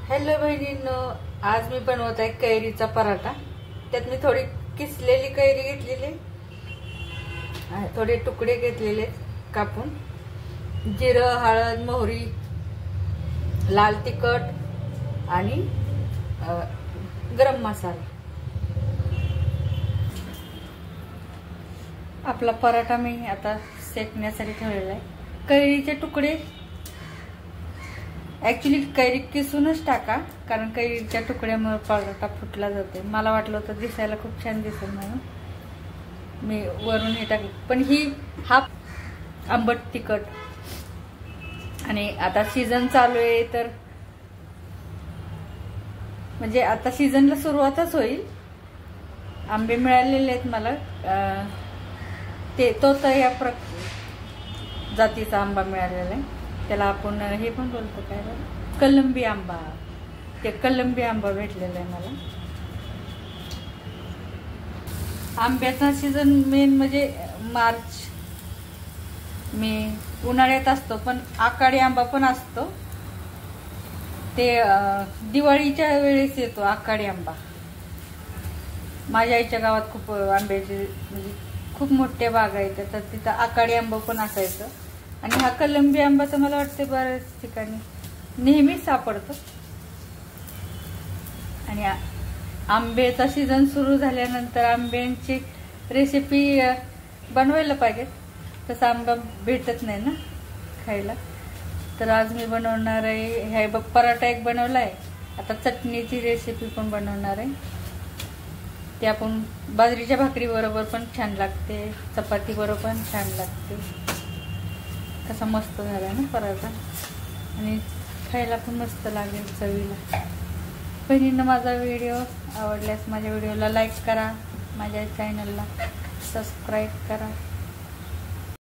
Hello बहिणींनो, आज मी बनवत आहे कैरीचा पराठा। त्यात मी थोडी किसलेली कैरी घेतलेली, थोडे तुकडे घेतलेले कापून, जिरं, हळद, मोहरी, लाल तिखट आणि गरम मसाला। आपला पराठा मी आता शेकण्यासाठी ठेवलेला आहे। कैरीचे तुकडे ऍक्च्युली कैरी किसूनच टाका, कारण कैरीच्या तुकड्यामुळे पराठा फुटला जाते। मला वाटलं होतं दिसायला खूप छान दिसेल म्हणून मी वरून हे टाकले, पण हा आंबट तिखट। आणि आता सीझन चालू आहे, तर म्हणजे आता सीझनला सुरुवातच होईल। आंबे मिळालेले आहेत मला, तो या जातीचा आंबा मिळालेला आहे। त्याला आपण हे पण बोलतो काय, कलंबी आंबा। ते कलंबी आंबा भेटलेला आहे मला। आंब्याचा सीझन मेन म्हणजे मार्च मे, उन्हाळ्यात असतो, पण आकाडी आंबा पण असतो। ते दिवाळीच्या वेळेस येतो आकाडी आंबा। माझ्या आईच्या गावात खूप आंब्याची म्हणजे खूप मोठ्या बागा आहेत, तर तिथं आकाडी आंबा पण असायचं। आणि हा कलंबी आंबा तर मला वाटते बऱ्याच ठिकाणी नेहमीच सापडतो। आणि आंब्याचा सीझन सुरू झाल्यानंतर आंब्यांची रेसिपी बनवायला पाहिजे, तसा आंबा भेटत नाही ना खायला। तर आज मी बनवणार आहे, हे पराठा एक बनवला आहे, आता चटणीची रेसिपी पण बनवणार आहे। ते आपण बाजरीच्या भाकरी बरोबर पण छान लागते, चपाती बरोबर पण छान लागते। कसा मस्त झाला ना पराठा, आणि खायला पण मस्त लागेल चवीला। बहिणींना माझा व्हिडिओ आवडल्यास माझ्या व्हिडिओला लाईक करा, माझ्या चॅनलला सबस्क्राईब करा।